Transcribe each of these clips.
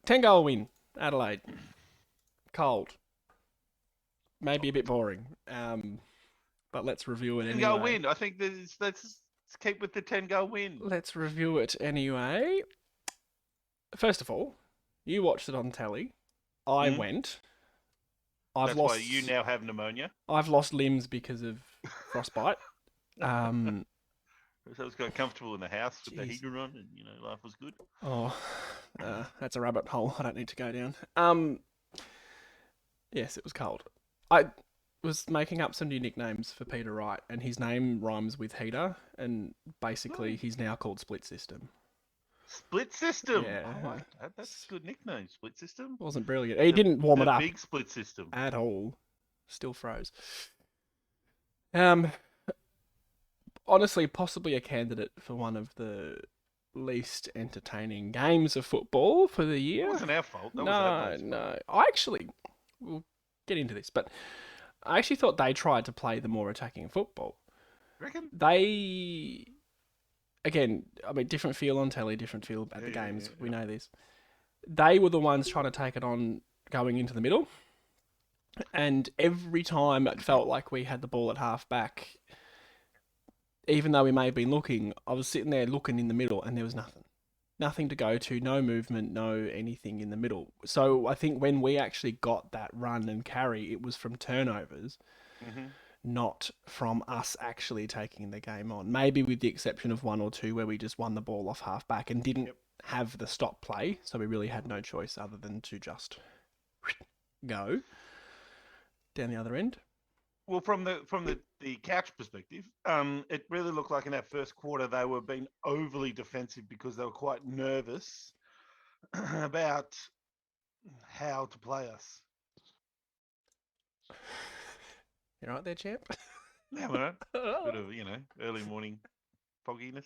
10-goal win, Adelaide. Cold. Maybe a bit boring. But let's review it 10-goal anyway. win. I think let's keep with the 10-goal win. Let's review it anyway. First of all, you watched it on telly. I Mm? went. I've That's why you lost. now have pneumonia. I've lost limbs because of frostbite. Um, So I was quite comfortable in the house with the Jeez. heater on, and life was good. Oh, that's a rabbit hole I don't need to go down. Yes, it was cold. I was making up some new nicknames for Peter Wright, and his name rhymes with heater, and basically Oh, he's now called Split System. split system. I Yeah, like that. That's a good nickname. Split system. wasn't brilliant. He The didn't warm it the up big split system. at all. Still froze. Um, Honestly, possibly a candidate for one of the least entertaining games of football for the It year. wasn't our fault. That was No, Adelaide's fault. no. I actually, we'll get into this, but I actually thought they tried to play the more attacking football. Reckon? They, again, I mean, different feel on telly, different feel at Yeah, the yeah, games. yeah, We yeah. know this. They were the ones trying to take it on going into the middle. And every time it felt like we had the ball at half back, even though we may have been looking, I was sitting there looking in the middle and there was nothing. Nothing to go to, no movement, no anything in the middle. So I think when we actually got that run and carry, it was from turnovers, Mm-hmm. not from us actually taking the game on. Maybe with the exception of one or two where we just won the ball off half back and didn't Yep. have the stop play. So we really had no choice other than to just go down the other end. Well, from the couch perspective, it really looked like in that first quarter they were being overly defensive because they were quite nervous about how to play us. You right there, champ? Yeah, right. Bit It's of early morning fogginess.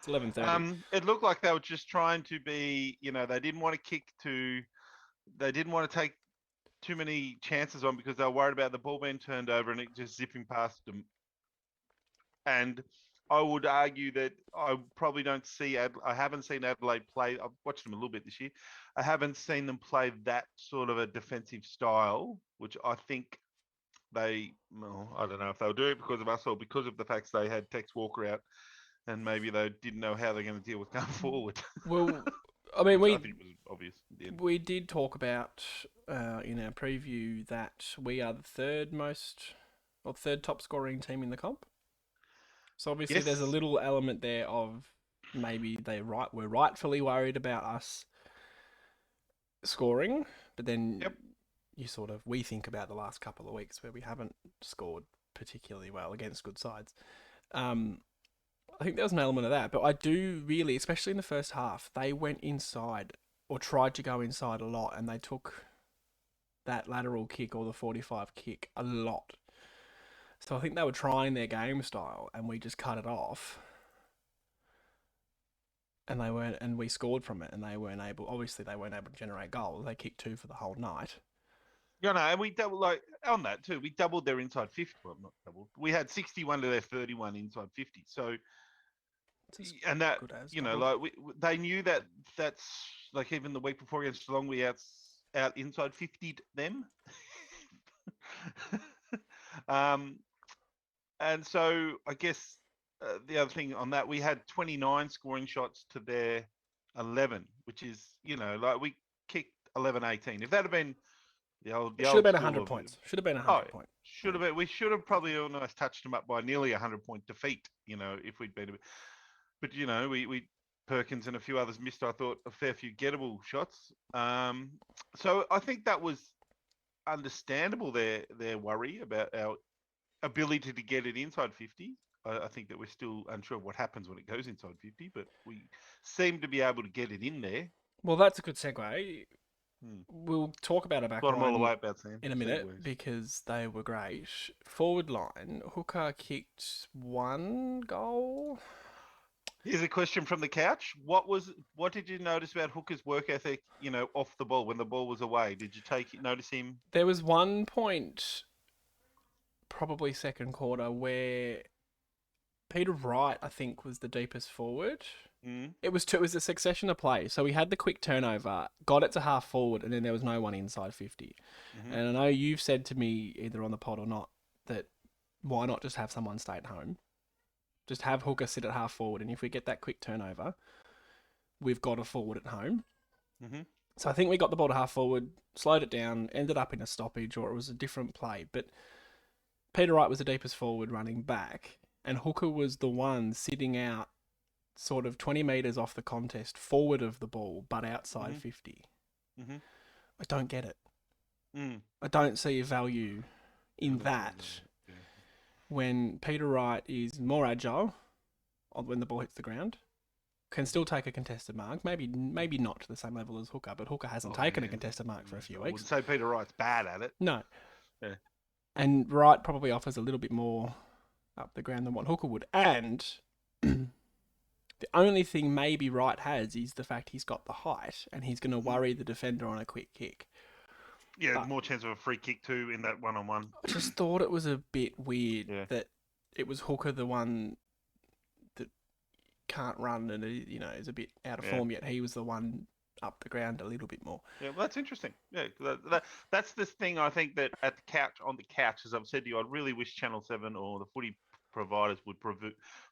11:30. It looked like they were just trying to be, they didn't want to they didn't want to take too many chances on because they were worried about the ball being turned over and it just zipping past them. And I would argue that I probably don't see I haven't seen Adelaide play. I've watched them a little bit this year. I haven't seen them play that sort of a defensive style, which I think well, I don't know if they'll do it because of us or because of the fact they had Tex Walker out and maybe they didn't know how they're going to deal with going forward, Well, I mean, which I we think was obvious at the end. we did talk about in our preview that we are the third most or third top scoring team in the comp. So obviously, there's a Yes. little element there of maybe we're rightfully worried about us scoring, but then Yep. we think about the last couple of weeks where we haven't scored particularly well against good sides. Um, I think there was an element of that, but I do really, especially in the first half, they went inside or tried to go inside a lot, and they took that lateral kick or the 45 kick a lot. So I think they were trying their game style, and we just cut it off. And they weren't, and we scored from it, and they weren't able. Obviously, they weren't able to generate goals. They kicked two for the whole night. And we doubled on that too. We doubled their inside 50. Well, not doubled. We had 61 to their 31 inside 50. So, It's as and that good as doubled. they knew that that's like even the week before against Geelong, we out inside 50'd them. um, and so I guess the other thing on that, we had 29 scoring shots to their 11, which is like we kicked 11-18. If that had been the It should have old been school 100 of points. Should have been oh 100 point. should have been we should have probably almost touched them up by nearly 100-point defeat. If we'd been a bit, but we Perkins and a few others missed. I thought a fair few gettable shots. So I think that was understandable their worry about our ability to get it inside 50. I think that we're still unsure of what happens when it goes inside 50, but we seem to be able to get it in there. Well, that's a good segue. Hmm. We'll talk about a back Got them all the line way about Sam. in a minute Segways. because they were great. Forward line, Hooker kicked one goal. Here's a question from the couch. What did you notice about Hooker's work ethic, off the ball when the ball was away? Did you notice him? There was one point, probably second quarter, where Peter Wright, I think, was the deepest forward. Mm, It was a succession of plays. So we had the quick turnover, got it to half forward, and then there was no one inside 50. mm-hmm, And I know you've said to me, either on the pod or not, that why not just have someone stay at home? Just have Hooker sit at half forward, and if we get that quick turnover, we've got a forward at home. mm-hmm. So I think we got the ball to half forward, slowed it down, ended up in a stoppage, or it was a different play. But Peter Wright was the deepest forward running back, and Hooker was the one sitting out sort of 20 metres off the contest, forward of the ball, but outside Mm-hmm. 50. Mm-hmm. I don't get it. Mm. I don't see a value in that Yeah. when Peter Wright is more agile when the ball hits the ground, can still take a contested mark. Maybe not to the same level as Hooker, but Hooker hasn't Oh taken a yeah. contested mark for a few I weeks. wouldn't say Peter Wright's bad at it. No. Yeah. And Wright probably offers a little bit more up the ground than what Hooker would. And the only thing maybe Wright has is the fact he's got the height and he's going to Mm-hmm. worry the defender on a quick kick. Yeah, But more chance of a free kick too in that one-on-one. I just thought it was a bit weird Yeah. that it was Hooker the one that can't run and is a bit out of Yeah. form, yet he was the one up the ground a little bit more. Yeah, well, that's interesting. Yeah, that's this thing I think that on the couch, as I've said to you, I really wish Channel 7 or the footy providers would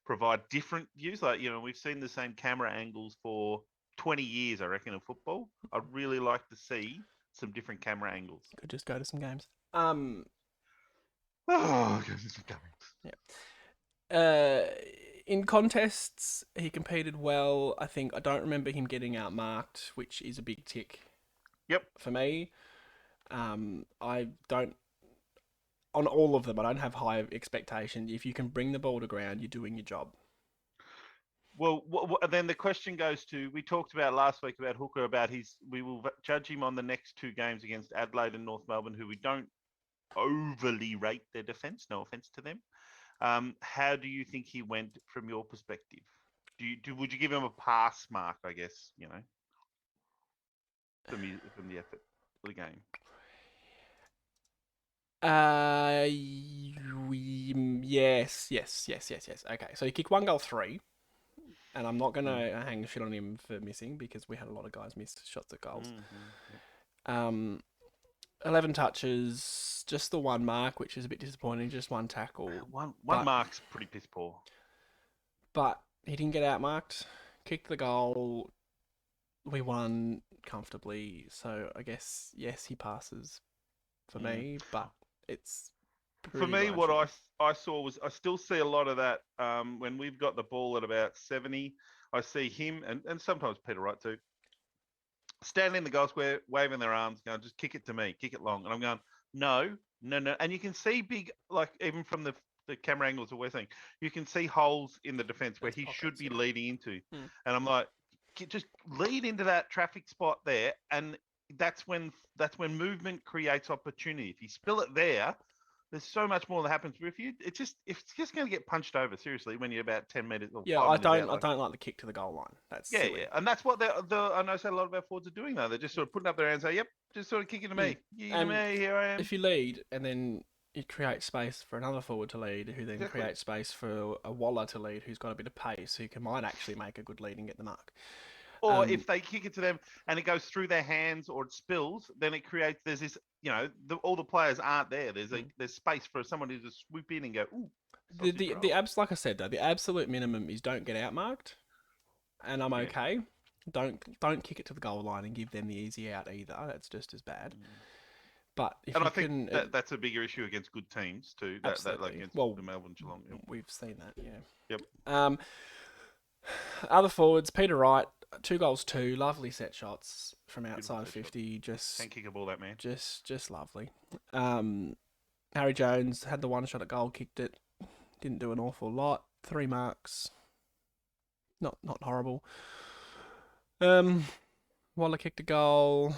provide different views. Like, we've seen the same camera angles for 20 years, I reckon, in football. I'd really like to see some different camera angles. Could just go to some games. Oh, goodness, Yeah. In contests, he competed well. I don't remember him getting outmarked, which is a big tick. Yep. For me, I don't. On all of them, I don't have high expectations. If you can bring the ball to ground, you're doing your job. Well, then the question goes to, we talked about last week about Hooker, we will judge him on the next two games against Adelaide and North Melbourne, who we don't overly rate their defence. No offence to them. How do you think he went from your perspective? Would you give him a pass mark? I guess from the effort of the game. Yes. Okay, so he kicked 1 goal 3, and I'm not gonna hang shit on him for missing because we had a lot of guys miss shots at goals. Mm-hmm. 11 touches, just the one mark, which is a bit disappointing. Just one tackle. One but, mark's pretty piss poor. But he didn't get outmarked. Kicked the goal. We won comfortably. So I guess yes, he passes for me, but it's for me, marginal. what I saw was I still see a lot of that when we've got the ball at about 70. I see him and sometimes Peter Wright too, standing in the goal square, waving their arms, going, just kick it to me, kick it long. And I'm going, no. And you can see big, like even from the camera angles that we're seeing, you can see holes in the defence where he should be leading into. And I'm like, just lead into that traffic spot there. And that's when movement creates opportunity. If you spill it there, there's so much more that happens. But it's just going to get punched over seriously when you're about 10 meters or 5 I meters don't out. I don't like the kick to the goal line. That's Yeah, silly. yeah, and that's what I know. A lot of our forwards are doing though. They're just sort of putting up their hands, say, "Yep, just sort of kicking to me, to me. Here I am." If you lead and then you create space for another forward to lead, who then creates space for a Waller to lead, who's got a bit of pace, who might actually make a good lead and get the mark. Or if they kick it to them and it goes through their hands or it spills, then it creates. There's this, all the players aren't there. There's space for someone to just swoop in and go, "Ooh." Like I said though, the absolute minimum is don't get outmarked, and I'm okay. Don't kick it to the goal line and give them the easy out either. That's just as bad. But if I think that's a bigger issue against good teams too. That like against the Melbourne Geelong. Yep. We've seen that, yeah. Yep. Other forwards, Peter Wright, 2 goals 2, lovely set shots from outside 50. Just can't kick a ball, that man. Just lovely. Harry Jones had the one shot at goal, kicked it, didn't do an awful lot. 3 marks, not horrible. Waller kicked a goal,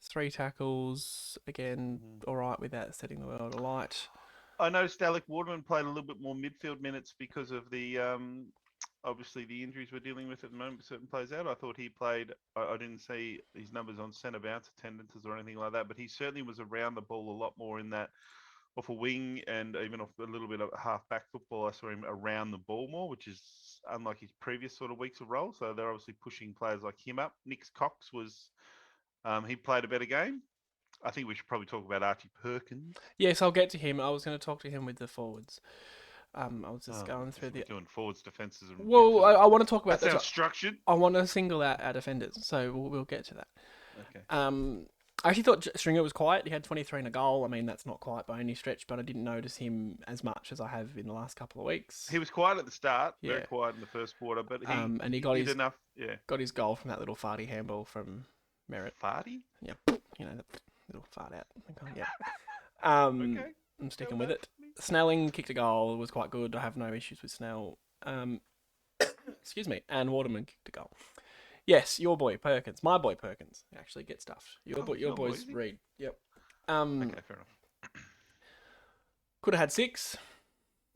3 tackles, again, all right without setting the world alight. I noticed Alec Waterman played a little bit more midfield minutes because of the obviously the injuries we're dealing with at the moment. Certain players out. I thought he played. I didn't see his numbers on centre bounce attendances or anything like that, but he certainly was around the ball a lot more in that off a wing and even off a little bit of half-back football. I saw him around the ball more, which is unlike his previous sort of weeks of role. So they're obviously pushing players like him up. Nick Cox he played a better game. I think we should probably talk about Archie Perkins. Yes, I'll get to him. I was going to talk to him with the forwards. I was just going through We're doing forwards, defences, and Well, I want to talk about that. Sounds structured. I want to single out our defenders, so we'll get to that. Okay. I actually thought Stringer was quiet. He had 23 and a goal. I mean, that's not quite by any stretch, but I didn't notice him as much as I have in the last couple of weeks. He was quiet at the start, Yeah. very quiet in the first quarter, but and he got did his enough. Yeah. got his goal from that little farty handball from Merritt. Farty? Yeah, you know, that little fart out. Yeah. Okay. I'm sticking with it. Snelling kicked a goal. Was quite good. I have no issues with Snell. Excuse me. And Waterman kicked a goal. Yes, your boy Perkins, my boy Perkins, actually gets stuffed. Your boy's Reed. Yep. Okay, fair enough. Could have had 6.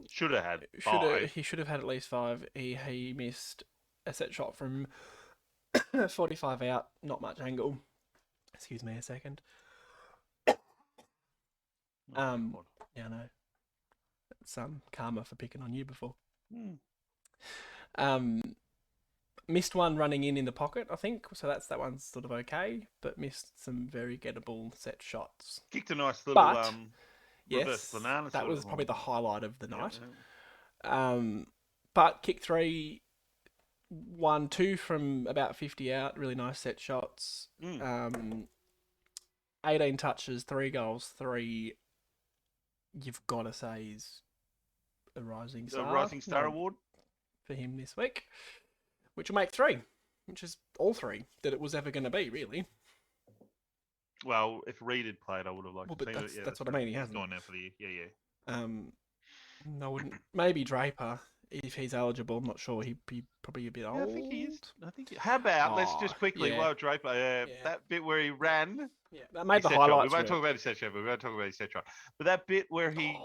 Should have had 5. He should have had at least 5. He missed a set shot from 45 out. Not much angle. Excuse me a second. Yeah, I know. It's karma for picking on you before. Missed one running in the pocket, I think. So that one's sort of okay, but missed some very gettable set shots. Kicked a nice little yes, reverse banana. That was probably the highlight of the night. Yeah. But kick 3, 1, 2 from about 50 out. Really nice set shots. 18 touches, 3 goals, 3. You've got to say is a rising star. The Rising Star Award for him this week, which will make 3, which is all 3 that it was ever going to be, really. Well, if Reed had played, I would have liked to see it. That's what I mean. He hasn't gone now for the year. Yeah. I wouldn't. Maybe Draper, if he's eligible. I'm not sure. He'd be probably a bit old. I think he is. How about let's just quickly while Draper, that bit where he ran. Yeah, that made the highlights. We won't talk about his set shot. But that bit where he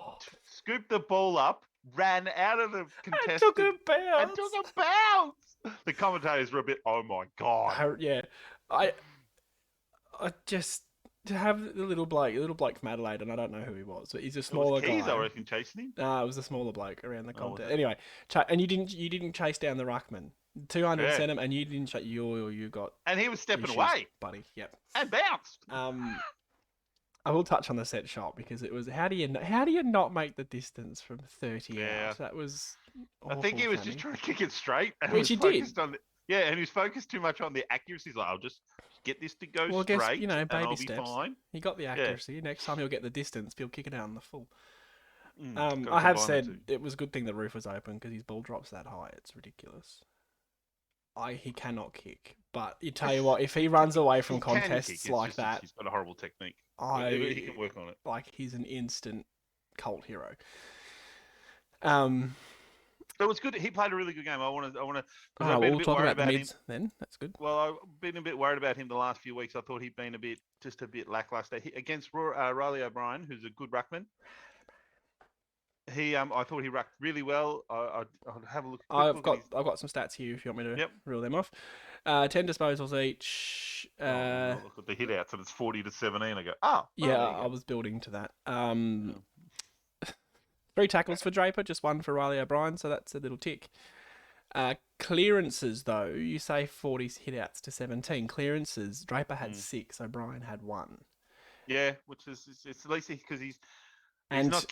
scooped the ball up, ran out of the contestant, and took a bounce. The commentators were a bit, oh my god. Yeah, I just to have the little bloke from Adelaide, and I don't know who he was, but he's a smaller guy. I reckon, chasing him. No, it was a smaller bloke around the contest. Anyway, and you didn't chase down the ruckman. 200 sent him, and you didn't chase. You got. And he was stepping away, buddy. Yep. And bounced. I will touch on the set shot because it was how do you not make the distance from 30 out? That was. I think he was just trying to kick it straight, which he did. And he was focused too much on the accuracy. He's like, I'll just get this to go straight. Guess, baby and I'll steps. Be fine. He got the accuracy. Yeah. Next time he'll get the distance. He'll kick it out on the full. I have said it was a good thing the roof was open because his ball drops that high. It's ridiculous. He cannot kick. But you tell you what, if he runs away from contests like that, he's got a horrible technique. He can work on it. Like he's an instant cult hero. It was good. He played a really good game. I want to. We'll talk about the mids then. That's good. Well, I've been a bit worried about him the last few weeks. I thought he'd been a bit lackluster against Riley O'Brien, who's a good ruckman. I thought he rucked really well. I'll have a look. I've got some stats here if you want me to reel them off. 10 disposals each. Look at the hit outs, and it's 40 to 17. I go, I was building to that. 3 tackles for Draper, just 1 for Riley O'Brien, so that's a little tick. Clearances, though, you say 40 hit outs to 17. Clearances, Draper had 6, O'Brien had 1. Yeah, which is it's at least because he's not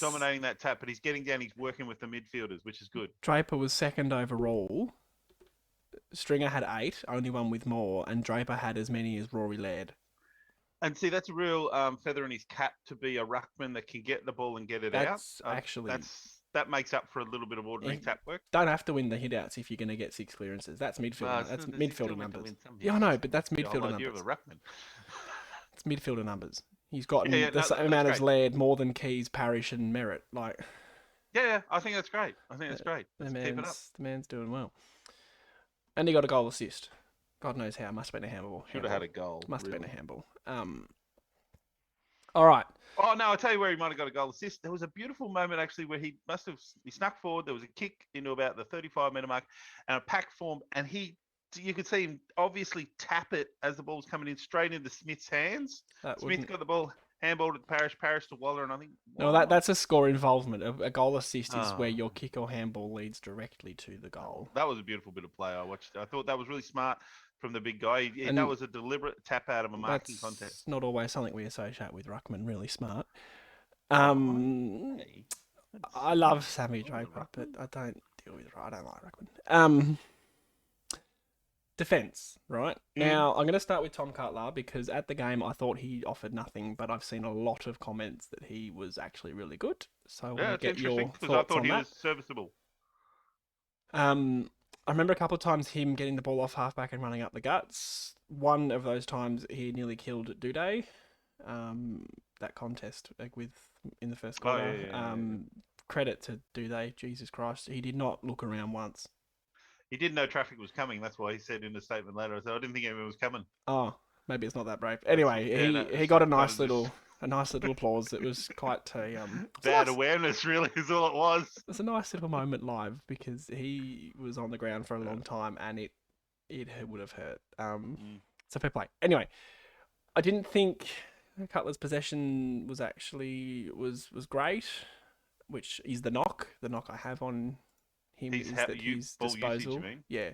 dominating that tap, but he's getting down. He's working with the midfielders, which is good. Draper was 2nd overall. Stringer had 8, only one with more, and Draper had as many as Rory Laird. And see, that's a real feather in his cap to be a ruckman that can get the ball and get it out. That makes up for a little bit of ordinary tap work. Don't have to win the hit outs if you're going to get 6 clearances. That's midfield. That's midfielder numbers. Yeah, I know, but that's midfielder numbers. Of the ruckman. It's midfielder numbers. He's got the same amount as Laird, more than Keys, Parrish, and Merritt. Yeah, I think that's great. Let's keep it up. The man's doing well. And he got a goal assist. God knows how. Must have been a handball. Should have had a goal. Must have been a handball. All right. Oh, no, I'll tell you where he might have got a goal assist. There was a beautiful moment, actually, where he snuck forward. There was a kick into about the 35-metre mark and a pack formed. And you could see him obviously tap it as the ball was coming in straight into Smith's hands. Smith got the ball, handball to Parish, Parish to Waller, and I think No, Waller might. that's a score involvement. A goal assist is where Oh, your kick or handball leads directly to the goal. that was a beautiful bit of play I watched. I thought that was really smart from the big guy. That And was a deliberate tap out of a marking that's contest. not always something we associate with Ruckman. Really smart. Oh, Um, hey, I love Sammy oh, the Draper, but Ruckman. I don't deal with. I don't like Ruckman. Defense, right? Mm. Now, I'm going to start with Tom Cutler because at the game I thought he offered nothing, but I've seen a lot of comments that he was actually really good. So I want Yeah, to it's get interesting your because I thoughts thought on he that. was serviceable. I remember a couple of times him getting the ball off halfback and running up the guts. One of those times he nearly killed Duday. That contest with in the first Oh yeah, quarter. yeah, yeah, yeah. Credit to Duday, Jesus Christ, he did not look around once. He didn't know traffic was coming. That's why he said in the statement later. I said I didn't think anyone was coming. Oh, maybe it's not that brave. That's Anyway, yeah, no, he got a that was just nice little applause. It was quite it's a bad nice awareness. Really, is all it was. it's a nice little moment live because he was on the ground for a Yeah. long time and it would have hurt. Mm. So fair play. Anyway, I didn't think Cutler's possession was actually was great, which is the knock. The knock I have on him He's is that you his ball usage. You disposal. mean? Yeah.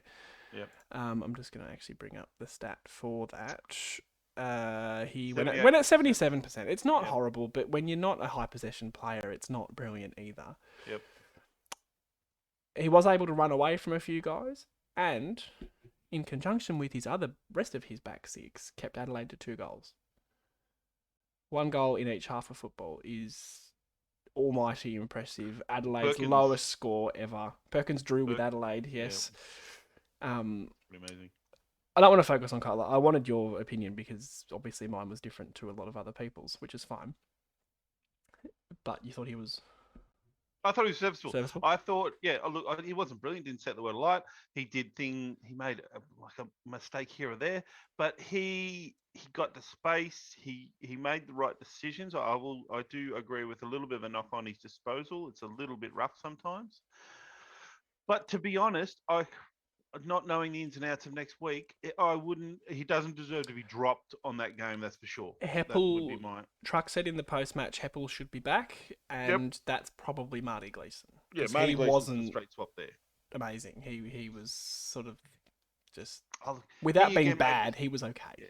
Yep. I'm just going to actually bring up the stat for that. He went 78%. at 77%. It's not Yep. horrible, but when you're not a high possession player, it's not brilliant either. Yep. He was able to run away from a few guys, and in conjunction with his other rest of his back six, kept Adelaide to 2 goals. 1 goal in each half of football is almighty impressive. Adelaide's Perkins. lowest score ever. Perkins drew with Adelaide, Yeah. yes. Um, Pretty amazing. I don't want to focus on Cutler. I wanted your opinion because obviously mine was different to a lot of other people's, which is fine. But you thought he was I thought he was serviceable. serviceable? I thought, yeah, look, he wasn't brilliant. Didn't set the world alight. He made like a mistake here or there, but he got the space. He made the right decisions. I do agree with a little bit of a knock on his disposal. It's a little bit rough sometimes. But to be honest, I not knowing the ins and outs of next week, I wouldn't. He doesn't deserve to be dropped on that game. That's for sure. That would be Heppel, my. Truck said in the post match, Heppel should be back, Yep. and that's probably Marty Gleeson Yeah, because Marty he Gleason's the wasn't straight swap there. amazing. He was sort of just Oh, without he being again made bad, he was okay. yeah.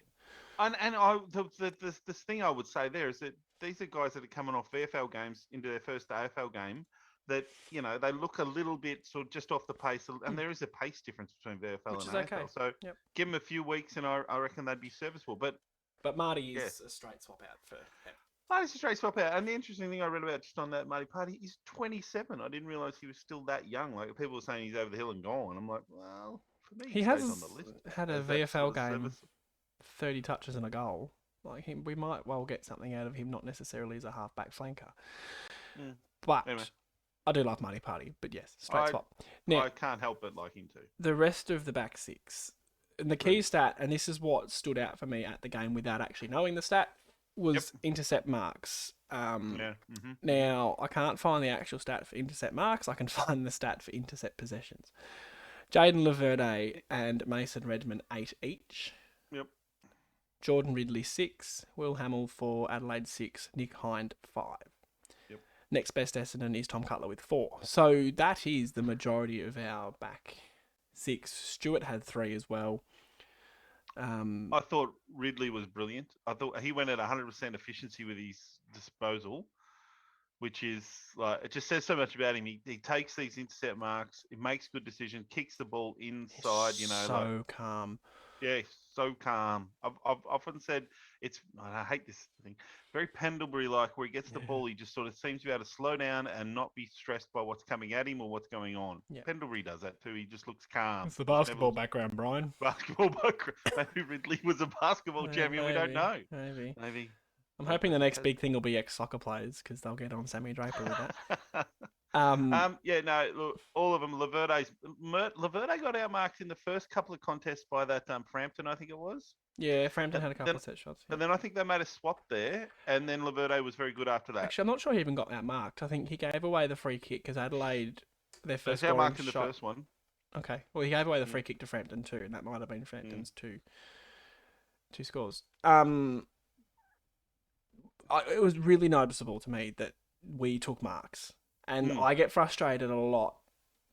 And I the thing I would say there is that these are guys that are coming off VFL games into their first AFL game. That they look a little bit sort of just off the pace, and there is a pace difference between VFL Which and is okay. AFL. So Yep. give them a few weeks, and I reckon they'd be serviceable. But But Marty yeah, is a straight swap out for him. Marty's a straight swap out. And the interesting thing I read about just on that Marty Party, he's 27. I didn't realise he was still that young. Like people were saying he's over the hill and gone. I'm like, well, for me, he He stays on the has list had a as that sort VFL of game, service. 30 touches and a goal. Like him, we might well get something out of him, not necessarily as a halfback flanker. Mm. But Anyway, I do love Marty Party, but yes, straight I swap. Now, I can't help but like him too. the rest of the back six, and the key stat, and this is what stood out for me at the game without actually knowing the stat, Yep. was intercept marks. Yeah. Now, I can't find the actual stat for intercept marks. I can find the stat for intercept possessions. Jaden Laverde and Mason Redmond 8 each. Yep. Jordan Ridley 6. Will Hamill for Adelaide 6. Nick Hind 5. Yep. Next best Essendon is Tom Cutler with 4. So that is the majority of our back 6. Stewart had 3 as well. I thought Ridley was brilliant. I thought he went at 100% efficiency with his disposal, which is like it just says so much about him. He takes these intercept marks, he makes good decisions, kicks the ball inside. So calm. Yeah, so calm. I've often said I hate this thing. Very Pendlebury like where he gets the ball, he just sort of seems to be able to slow down and not be stressed by what's coming at him or what's going on. Yeah. Pendlebury does that too. He just looks calm. It's the Just basketball looks background, Brian. basketball background. Maybe Ridley was a basketball champion. We don't know. Maybe. Maybe. I'm hoping the next big thing will be ex-soccer players because they'll get on Sammy Draper with that. Yeah, no, look, all of them. Laverde got outmarked in the first couple of contests by that Frampton, I think it was. Yeah, Frampton And had a couple of set shots. Yeah. and then I think they made a swap there, and then Laverde was very good after that. Actually, I'm not sure he even got outmarked. I think he gave away the free kick because Adelaide, their So first he's scoring outmarked in the shot. first one. Okay, well he gave away the free kick to Frampton too, and that might have been Frampton's two scores. it was really noticeable to me that we took marks, and Mm, I get frustrated a lot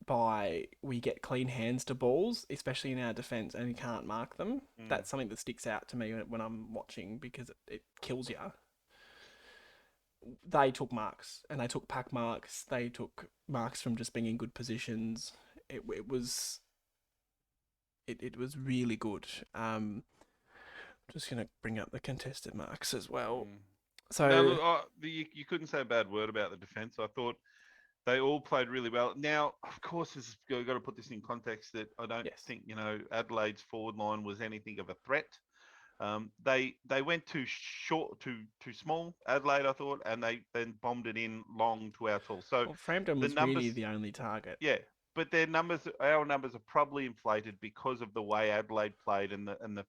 by we get clean hands to balls, especially in our defence, and you can't mark them. mm. That's something that sticks out to me when I'm watching because it kills you. They took marks and they took pack marks. They took marks from just being in good positions. It was really good. Just gonna bring up the contested marks as well. Mm. No, So look, you couldn't say a bad word about the defence. I thought they all played really well. Now, of course, you've got to put this in context that I don't yes, think Adelaide's forward line was anything of a threat. They went too short, too small. Adelaide, I thought, and they then bombed it in long to our tall. So well, Frampton the was really numbers, the only target. yeah, but our numbers are probably inflated because of the way Adelaide played and the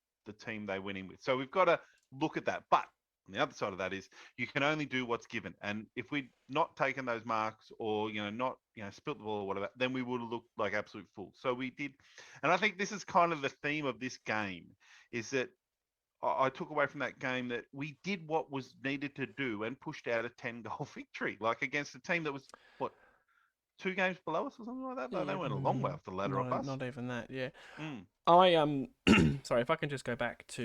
team they went in with. So we've got to look at that. But on the other side of that is you can only do what's given. And if we'd not taken those marks or not spilt the ball or whatever, then we would have looked like absolute fools. So we did, and I think this is kind of the theme of this game is that I took away from that game that we did what was needed to do and pushed out a 10-goal victory, like against a team that was what 2 games below us or something like that. They Yeah, weren't a long way off the ladder off not us. not even that. Yeah, Mm. I sorry if I can just go back to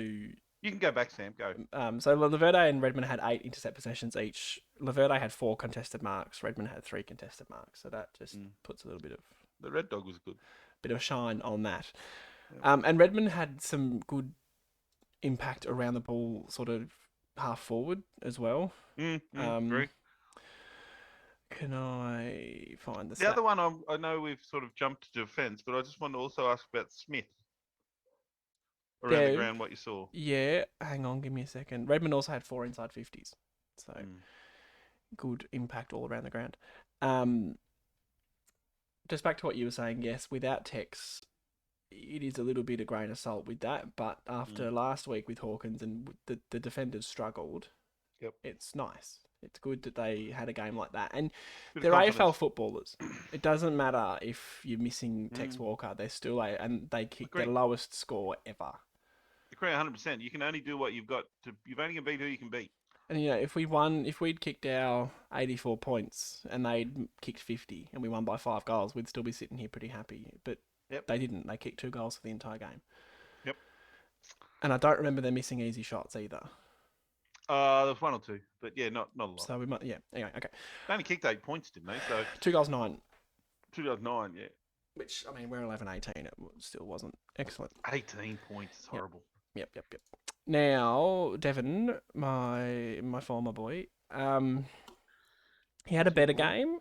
You can go back, Sam. Go. so Laverde and Redmond had 8 intercept possessions each. Laverde had 4 contested marks. Redmond had 3 contested marks. So that just Mm. puts a little The Red Dog was good. bit of shine on that. Yeah. And Redmond had some good impact around the ball, sort of half forward as well. Um, Agree. can I find the The stat? other one, I know we've sort of jumped to defence, but I just wanted to also ask about Smith around the Dev, ground, what you saw. yeah. Hang on, give me a second. Redmond also had 4 inside 50s, so Mm. good impact all around the ground. Um, just back to what you were saying. Yes, without Tex, it is a little bit of grain of salt with that. But Mm. after last week with Hawkins and the defenders struggled, Yep. it's nice. It's good that they had a game like that. And Bit of they're AFL confidence. footballers. It doesn't matter if you're missing Tex Mm. Walker, they're still and they kick the Agree. lowest score ever. Agree 100%. You can only do what you've got to. You've only can beat who you can beat. And if we'd kicked our 84 points and they'd kicked 50 and we won by 5 goals, we'd still be sitting here pretty happy. But Yep. they didn't. They kicked 2 goals for the entire game. Yep. And I don't remember them missing easy shots either. There's one or two, but yeah, not a lot. So we might, yeah. Anyway, okay. They only kicked 8 points, didn't they? So 2 goals, 9. 2009, yeah. Which, I mean, we're 11-18. It still wasn't excellent. 18 points. It's horrible. Yep. Now, Devon, my former boy, he had a better game.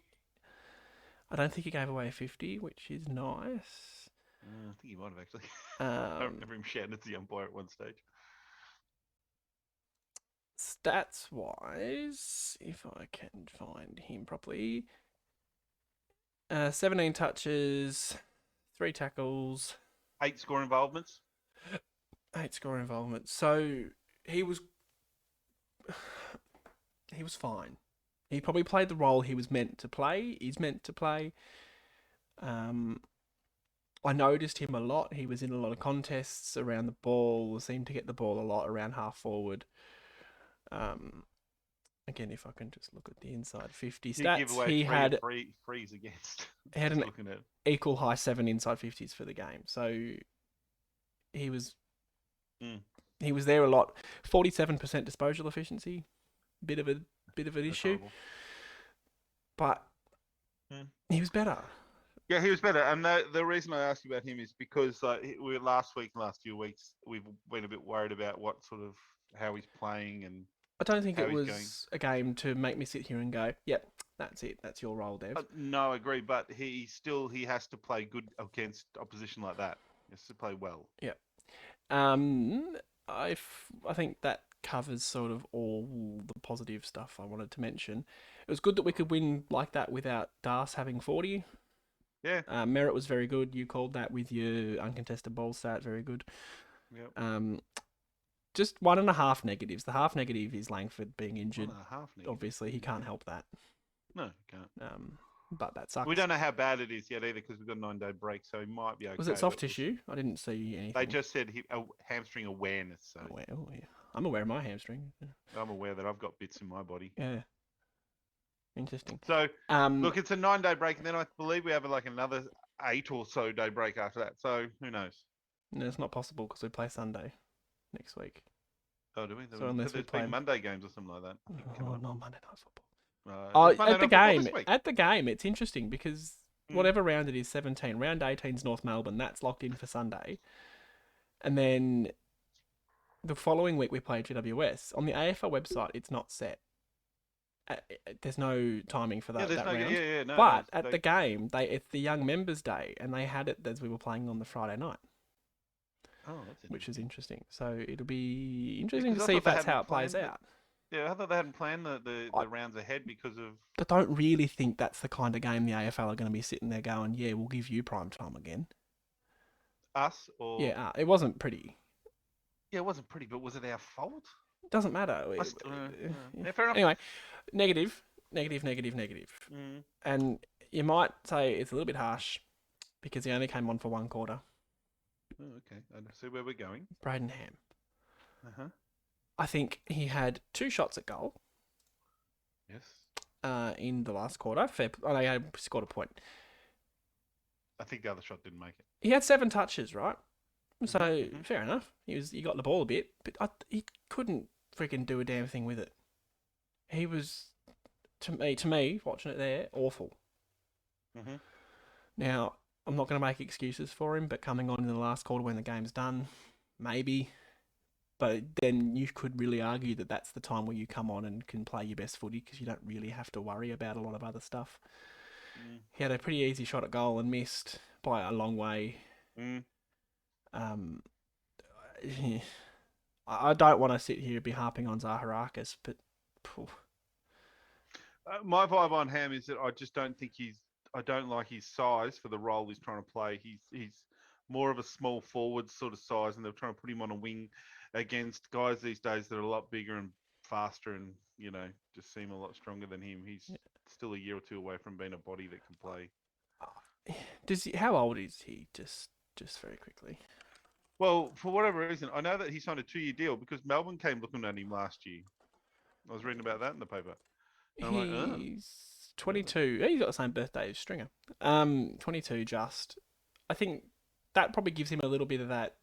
I don't think he gave away a 50, which is nice. I think he might have actually. I Um, remember him shouting at the umpire at one stage. stats wise, if I can find him properly, 17 touches, 3 tackles, 8 score involvements. 8 score involvements. So he was fine. He probably played the role he was meant to play. He's meant to play. I noticed him a lot. He was in a lot of contests around the ball. Seemed to get the ball a lot around half forward. Again, if I can just look at the inside 50 He give stats, away he three had frees against. he had Just an looking at. equal high 7 inside 50s for the game. So he was Mm. he was there a lot. 47% disposal efficiency, bit of an That's issue, horrible. but Mm. he was better. Yeah, he was better, and the reason I asked you about him is because we last week, last few weeks, we've been a bit worried about what sort of how he's playing and I don't think how it he's going. was a game to make me sit here and go, "Yep, that's it. That's your role, Dev." No, I agree, but he has to play good against opposition like that. He has to play well. Yep. Um, I think that covers sort of all the positive stuff I wanted to mention. It was good that we could win like that without Das having 40. Yeah. Merritt was very good. You called that with your uncontested ball stat. Very good. Yep. Just 1.5 negatives. The half negative is Langford being One injured. and a half negative. Obviously, he can't help that. No, he can't. But that sucks. We don't know how bad it is yet either because we've got a 9-day break, so he might be okay. Was it soft tissue? I didn't see anything. They just said hamstring awareness. So. Oh, well, yeah. I'm aware of my hamstring. I'm aware that I've got bits in my body. Yeah, interesting. So, Um, look, it's a 9-day break, and then I believe we have like another 8 or so day break after that. So who knows? no, it's not possible because we play Sunday next week. Oh, do we? So unless we There's play, been Monday games or something like that. Coming oh, up. not Monday Night Football. There's Oh, Monday Night Football this week. at the game, it's interesting because Mm. whatever round it is, 17. Round 18 is North Melbourne. That's locked in for Sunday, and then the following week we play GWS. On the AFL website, it's not set. There's no timing for Yeah, there's that no. round. Yeah, no, no. But at the game, it's the Young Members Day, and they had it as we were playing on the Friday night, Oh, that's which is interesting. interesting. So it'll be interesting to Because I see if thought they that's how hadn't it plays planned. out. Yeah, I thought they hadn't planned the I, rounds ahead because of I don't really think that's the kind of game the AFL are going to be sitting there going, yeah, we'll give you prime time again. us or. Yeah, it wasn't pretty. Yeah, it wasn't pretty, but was it our fault? It doesn't matter. Yeah, fair enough. Anyway, negative, negative, negative, negative. Mm. And you might say it's a little bit harsh because he only came on for one quarter. Oh, okay, I see where we're going. Braden Ham. Uh-huh. I think he had 2 shots at goal. Yes. In the last quarter. He scored a point. I think the other shot didn't make it. He had 7 touches, right? So Mm-hmm. fair enough. He got the ball a bit, but he couldn't freaking do a damn thing with it. He was to me watching it there awful. Mm-hmm. Now I'm not going to make excuses for him, but coming on in the last quarter when the game's done, maybe. But then you could really argue that that's the time where you come on and can play your best footy because you don't really have to worry about a lot of other stuff. Mm. He had a pretty easy shot at goal and missed by a long way. Mm. I don't want to sit here and be harping on Zaharakis, but My vibe on Ham is that I just don't think I don't like his size for the role he's trying to play. He's more of a small forward sort of size, and they're trying to put him on a wing against guys these days that are a lot bigger and faster, and just seem a lot stronger than him. He's still a year or two away from being a body that can play. How old is he? Just very quickly. Well, for whatever reason, I know that he signed a 2-year deal because Melbourne came looking at him last year. I was reading about that in the paper. And I'm like, oh. He's 22. He's got the same birthday as Stringer. 22 just. I think that probably gives him a little bit of that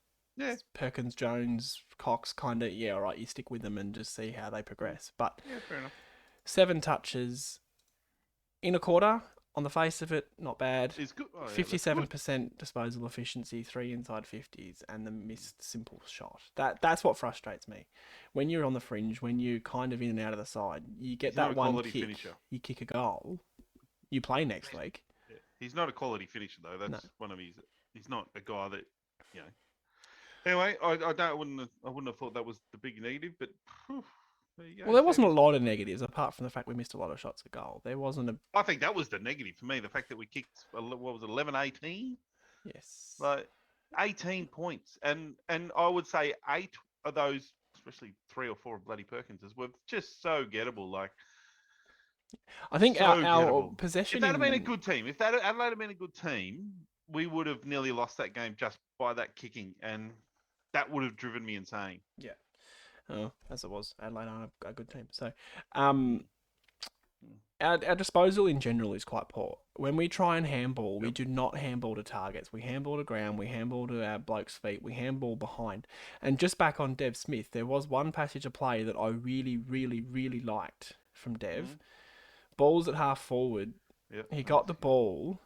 Perkins, Jones, Cox kind of, all right, you stick with them and just see how they progress. But yeah, fair enough. 7 touches in a quarter, on the face of it, not bad. It's good. 57% disposal efficiency, 3 inside 50s, and the missed simple shot. That's what frustrates me. When you're on the fringe, when you're kind of in and out of the side, you get that one kick, finisher. You kick a goal, you play next week. Yeah. He's not a quality finisher though. That's one of his. He's not a guy that Anyway, I wouldn't have thought that was the big negative, but. There you go. Well, there wasn't a lot of negatives apart from the fact we missed a lot of shots at goal. There wasn't a. I think that was the negative for me. The fact that we kicked, what was it, 11-18? Yes. Like 18 points, and I would say 8 of those, especially 3 or 4 of bloody Perkins's, were just so gettable. Like, I think so our possession. If that had been a good team, if that Adelaide had been a good team, we would have nearly lost that game just by that kicking, and that would have driven me insane. Yeah. Oh, as it was, Adelaide aren't a good team. So, our disposal in general is quite poor. When we try and handball, we do not handball to targets. We handball to ground. We handball to our blokes' feet. We handball behind. And just back on Dev Smith, there was one passage of play that I really, really, really liked from Dev. Mm-hmm. Balls at half forward. Yep. He got the ball.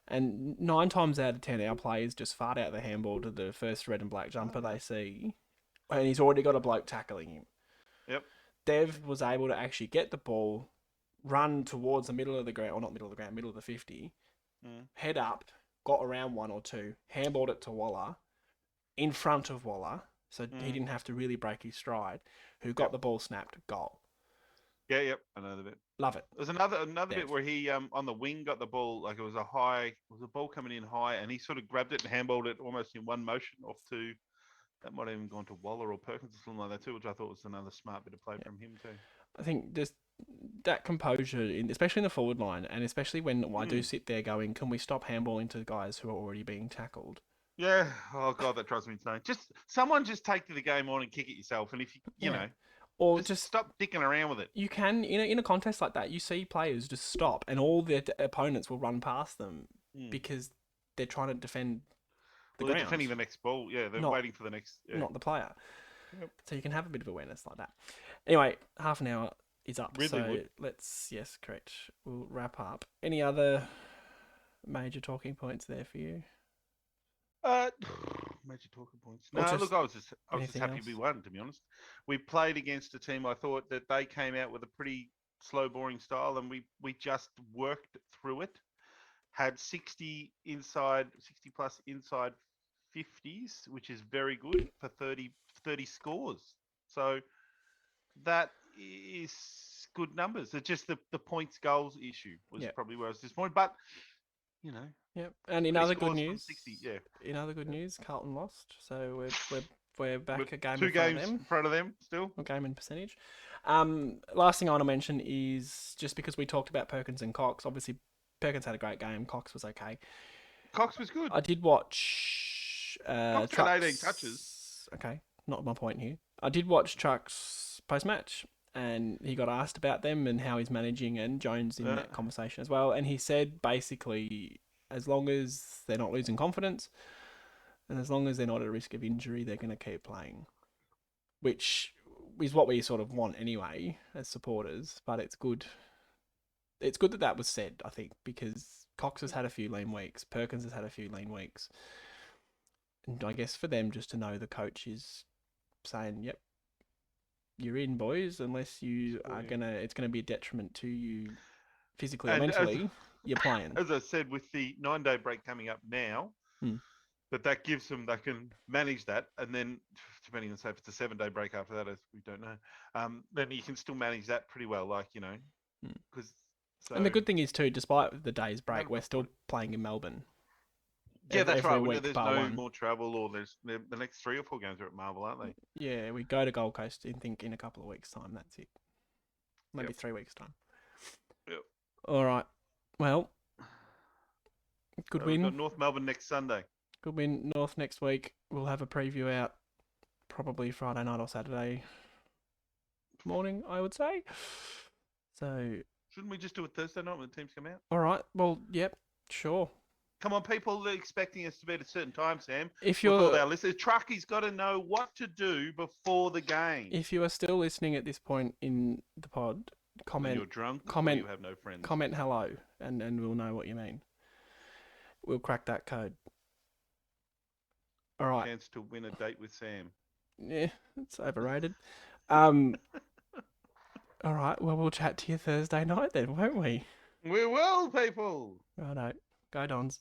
And 9 times out of 10, our players just fart out the handball to the first red and black jumper they see. And he's already got a bloke tackling him. Yep. Dev was able to actually get the ball, run towards the middle of the ground, or not middle of the ground, middle of the 50, head up, got around 1 or 2, handballed it to Waller, in front of Waller, so he didn't have to really break his stride, who got the ball snapped, goal. Yeah, yep, another bit. Love it. There's another bit where he on the wing got the ball, like it was a ball coming in high, and he sort of grabbed it and handballed it almost in one motion off to. That might have even gone to Waller or Perkins or something like that too, which I thought was another smart bit of play from him too. I think just that composure, especially in the forward line, and especially when I do sit there going, can we stop handballing to guys who are already being tackled? Yeah. Oh, God, that drives me insane. Someone just take the game on and kick it yourself. And if you know. or Just just stop dicking around with it. you can in a contest like that, you see players just stop, and all their opponents will run past them Hmm. because they're trying to defend the Well, they're defending ground, the next ball. Yeah, they're not waiting for the next. Yeah. not the player. Yep. So you can have a bit of awareness like that. Anyway, half an hour is up, Really so would. let's yes, correct. We'll wrap up. Any other major talking points there for you, Uh, major talking points. or No, look, just I was just anything happy we else? won. To be honest, we played against a team. I thought that they came out with a pretty slow, boring style, and we just worked through it. Had 60 plus inside 50s, which is very good for 30 scores. So that is good numbers. It's just the points goals issue was Yeah, probably where I was disappointed. But you know, yeah. And 30 scores from 60, yeah. Carlton lost, so we're With back a game in two front of games them. in front of them still. A game in percentage. Last thing I want to mention is just because we talked about Perkins and Cox. Obviously, Perkins had a great game. Cox was okay. Cox was good. I did watch Cox had 18 touches. Trucks. Okay, not my point here. I did watch Trucks post match, and he got asked about them and how he's managing, and Jones in Uh, that conversation as well. And he said basically, as long as they're not losing confidence, and as long as they're not at risk of injury, they're going to keep playing, which is what we sort of want anyway as supporters. But it's good. It's good that that was said, I think, because Cox has had a few lean weeks. Perkins has had a few lean weeks. And I guess for them just to know the coach is saying, yep, you're in, boys, unless you score are you. it's gonna be a detriment to you physically or And mentally, you're playing. as I said, with the 9 day break coming up now, Hmm. but that gives them they can manage that, and then depending on say if it's a 7 day break after that, as we don't know, then you can still manage that pretty well. Like Hmm. because And the so good thing is too, despite the day's you break, haven't we're got to put still it. playing in Melbourne Yeah, that's every right. week There's bar no one. more travel, or there's the next 3 or 4 games are at Marvel, aren't they? Yeah, we go to Gold Coast in think in a couple of weeks' time. That's it. Maybe Yep. 3 weeks' time. Yep. All right. Well, good So we've got win. North Melbourne next Sunday. Good win. North next week. We'll have a preview out probably Friday night or Saturday morning, I would say. So, Shouldn't we just do it Thursday night when the teams come out? all right. Well, yep, sure. Come on, people are expecting us to be at a certain time, Sam. If With all you're our listeners, Trucky's got to know what to do before the game. if you are still listening at this point in the pod, Then comment you're drunk or comment you have no friends. comment hello, and we'll know what you mean. We'll crack that code. All right. Chance to win a date with Sam. Yeah, it's overrated. Um. All right. Well, we'll chat to you Thursday night then, won't we? We will, people. Righto. Go Dons.